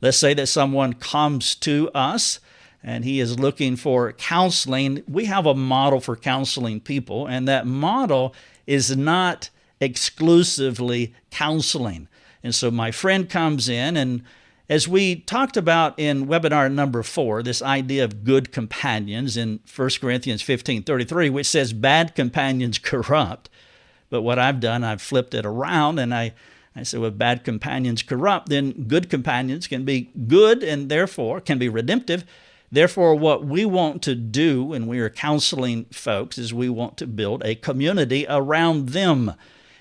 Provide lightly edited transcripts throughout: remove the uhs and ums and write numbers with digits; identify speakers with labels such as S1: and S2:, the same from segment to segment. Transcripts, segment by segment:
S1: Let's say that someone comes to us and he is looking for counseling. We have a model for counseling people, and that model is not exclusively counseling. And so my friend comes in, and as we talked about in webinar number 4, this idea of good companions in 1 Corinthians 15:33, which says bad companions corrupt. But what I've done, I've flipped it around, and I said, well, bad companions corrupt, then good companions can be good and therefore can be redemptive. Therefore, what we want to do when we are counseling folks is we want to build a community around them.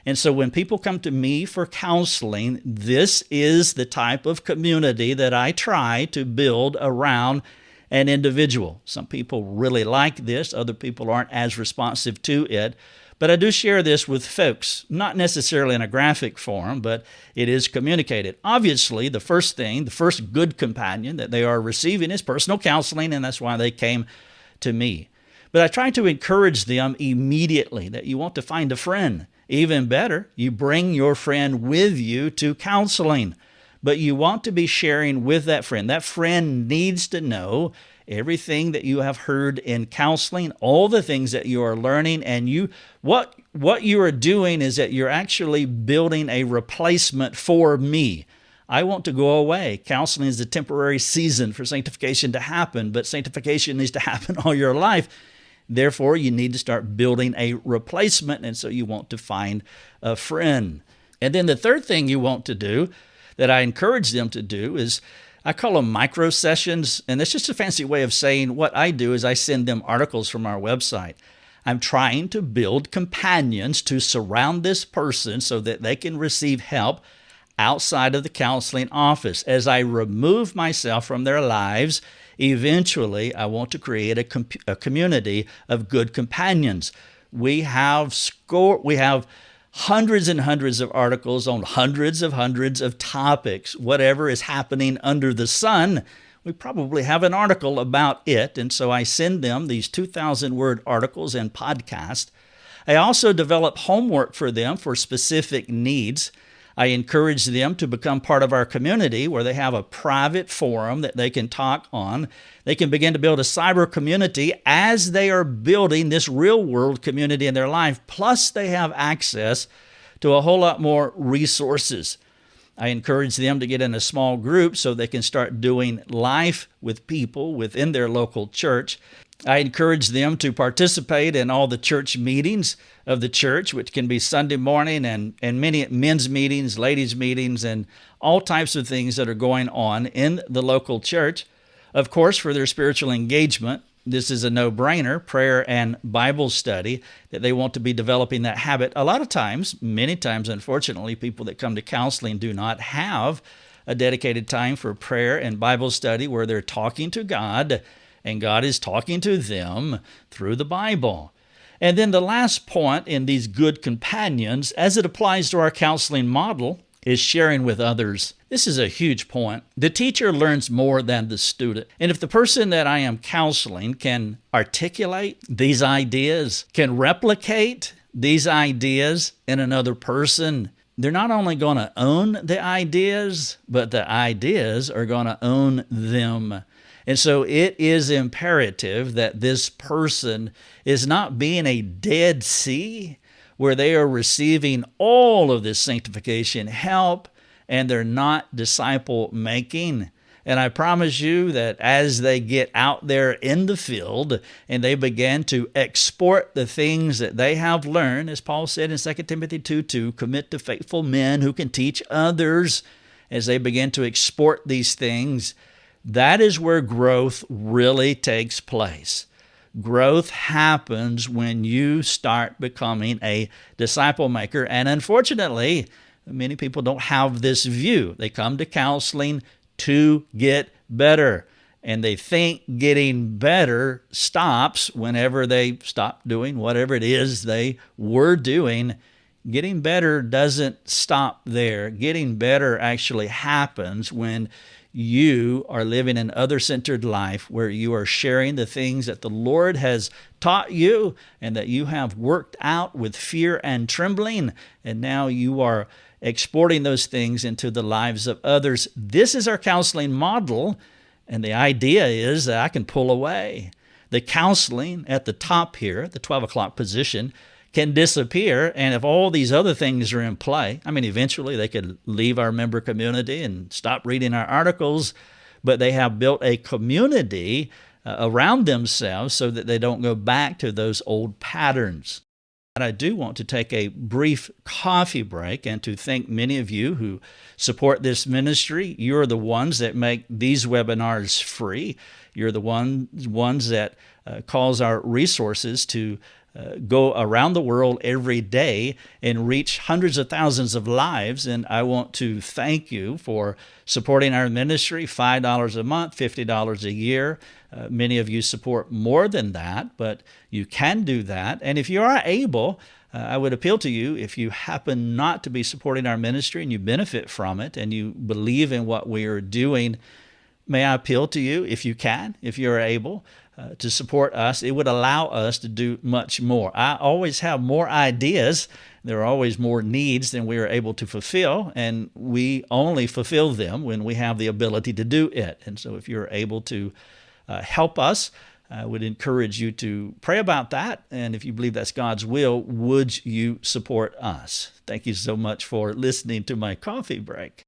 S1: And so when people come to me for counseling, this is the type of community that I try to build around an individual. Some people really like this. Other people aren't as responsive to it. But I do share this with folks, not necessarily in a graphic form, but it is communicated. Obviously, the first good companion that they are receiving is personal counseling, and that's why they came to me. But I try to encourage them immediately that you want to find a friend. Even better, you bring your friend with you to counseling, but you want to be sharing with that friend. That friend needs to know everything that you have heard in counseling, all the things that you are learning, and what you are doing is that you're actually building a replacement for me. I want to go away. Counseling is a temporary season for sanctification to happen, but sanctification needs to happen all your life. Therefore, you need to start building a replacement, and so you want to find a friend. And then the third thing you want to do that I encourage them to do is I call them micro sessions, and it's just a fancy way of saying what I do is I send them articles from our website. I'm trying to build companions to surround this person so that they can receive help outside of the counseling office. As I remove myself from their lives, eventually I want to create a community of good companions. We have hundreds and hundreds of articles on hundreds of topics. Whatever is happening under the sun, we probably have an article about it. And so I send them these 2,000-word articles and podcasts. I also develop homework for them for specific needs. I encourage them to become part of our community where they have a private forum that they can talk on. They can begin to build a cyber community as they are building this real world community in their life. Plus, they have access to a whole lot more resources. I encourage them to get in a small group so they can start doing life with people within their local church. I encourage them to participate in all the church meetings of the church, which can be Sunday morning and many men's meetings, ladies' meetings, and all types of things that are going on in the local church. Of course, for their spiritual engagement, this is a no-brainer, prayer and Bible study, that they want to be developing that habit. A lot of times, many times, unfortunately, people that come to counseling do not have a dedicated time for prayer and Bible study where they're talking to God and God is talking to them through the Bible. And then the last point in these good companions, as it applies to our counseling model, is sharing with others. This is a huge point. The teacher learns more than the student. And if the person that I am counseling can articulate these ideas, can replicate these ideas in another person, they're not only going to own the ideas, but the ideas are going to own them. And so it is imperative that this person is not being a Dead Sea where they are receiving all of this sanctification help and they're not disciple making. And I promise you that as they get out there in the field and they begin to export the things that they have learned, as Paul said in 2 Timothy 2:2, commit to faithful men who can teach others. As they begin to export these things, that is where growth really takes place. Growth happens when you start becoming a disciple maker. And unfortunately, many people don't have this view. They come to counseling to get better. And they think getting better stops whenever they stop doing whatever it is they were doing. Getting better doesn't stop there. Getting better actually happens when you are living an other-centered life where you are sharing the things that the Lord has taught you and that you have worked out with fear and trembling. And now you are exporting those things into the lives of others. This is our counseling model, and the idea is that I can pull away. The counseling at the top here, the 12 o'clock position, can disappear, and if all these other things are in play, I mean, eventually they could leave our member community and stop reading our articles, but they have built a community around themselves so that they don't go back to those old patterns. But I do want to take a brief coffee break and to thank many of you who support this ministry. You're the ones that make these webinars free. You're the ones that cause our resources to go around the world every day and reach hundreds of thousands of lives. And I want to thank you for supporting our ministry, $5 a month, $50 a year. Many of you support more than that, but you can do that. And if you are able, I would appeal to you, if you happen not to be supporting our ministry and you benefit from it and you believe in what we are doing, may I appeal to you, if you can, if you're able, to support us. It would allow us to do much more. I always have more ideas. There are always more needs than we are able to fulfill, and we only fulfill them when we have the ability to do it. And so if you're able to help us, I would encourage you to pray about that. And if you believe that's God's will, would you support us? Thank you so much for listening to my coffee break.